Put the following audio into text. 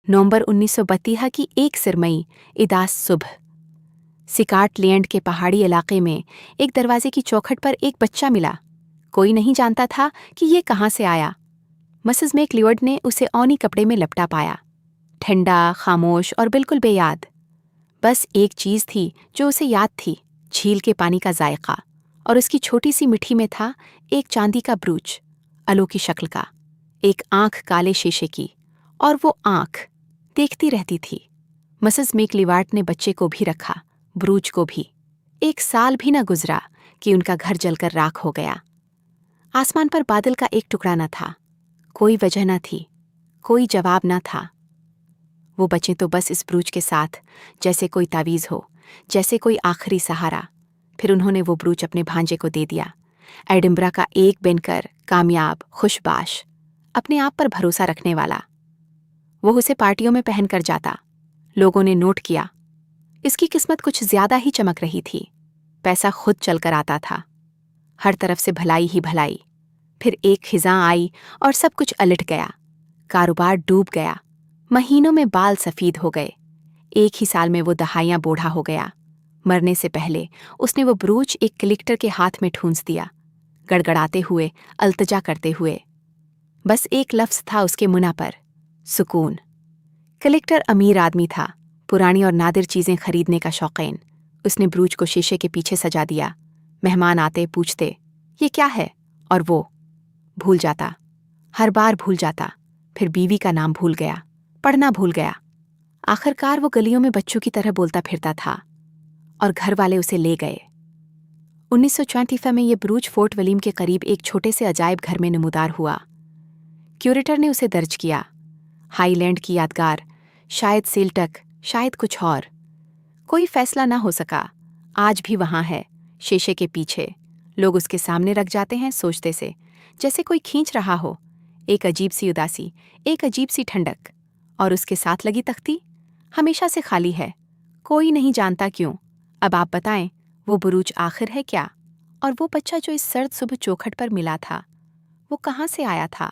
नवंबर 1932 की एक सिरमई इदास सुबह स्कॉटलैंड के पहाड़ी इलाके में एक दरवाजे की चौखट पर एक बच्चा मिला। कोई नहीं जानता था कि ये कहाँ से आया। मिसेस मैक्लियोड ने उसे औनी कपड़े में लपटा पाया, ठंडा, खामोश और बिल्कुल बेयाद। बस एक चीज थी जो उसे याद थी, झील के पानी का जायका, और उसकी छोटी सी मिट्टी में था एक चांदी का ब्रूच, अलो की शक्ल का, एक आंख काले शीशे की, और वो आंख देखती रहती थी। मिसेस मैक्लिवार्ट ने बच्चे को भी रखा, ब्रूच को भी। 1 साल भी न गुजरा कि उनका घर जलकर राख हो गया। आसमान पर बादल का एक टुकड़ा न था, कोई वजह न थी, कोई जवाब न था। वो बचे तो बस इस ब्रूच के साथ, जैसे कोई तावीज़ हो, जैसे कोई आखिरी सहारा। फिर उन्होंने वो ब्रूच अपने भांजे को दे दिया, एडिम्ब्रा का एक बनकर कामयाब, खुशबाश, अपने आप पर भरोसा रखने वाला। वो उसे पार्टियों में पहन कर जाता। लोगों ने नोट किया, इसकी किस्मत कुछ ज्यादा ही चमक रही थी। पैसा खुद चलकर आता था, हर तरफ से भलाई ही भलाई। फिर एक खिजां आई और सब कुछ अलट गया। कारोबार डूब गया, महीनों में बाल सफेद हो गए। 1 ही साल में वो दहाइयां बूढ़ा हो गया। मरने से पहले उसने वो ब्रूच एक कलेक्टर के हाथ में ठूंस दिया, गड़गड़ाते हुए, अल्तजा करते हुए। बस एक लफ्ज था उसके मुंह पर, सुकून। कलेक्टर अमीर आदमी था, पुरानी और नादिर चीजें खरीदने का शौकीन। उसने ब्रूच को शीशे के पीछे सजा दिया। मेहमान आते पूछते, ये क्या है? और वो भूल जाता, हर बार भूल जाता। फिर बीवी का नाम भूल गया, पढ़ना भूल गया। आखिरकार वो गलियों में बच्चों की तरह बोलता फिरता था, और घर वाले उसे ले गए। 1924 में ये ब्रूच फोर्ट विलियम के करीब एक छोटे से अजायब घर में नमूदार हुआ। क्यूरेटर ने उसे दर्ज किया, हाईलैंड की यादगार, शायद सेल्टक, शायद कुछ और। कोई फैसला ना हो सका। आज भी वहां है, शीशे के पीछे। लोग उसके सामने रख जाते हैं सोचते से, जैसे कोई खींच रहा हो। एक अजीब सी उदासी, एक अजीब सी ठंडक। और उसके साथ लगी तख्ती हमेशा से खाली है। कोई नहीं जानता क्यों। अब आप बताएं, वो बुरूज आखिर है क्या? और वो बच्चा जो इस सर्द सुबह चौखट पर मिला था, वो कहाँ से आया था?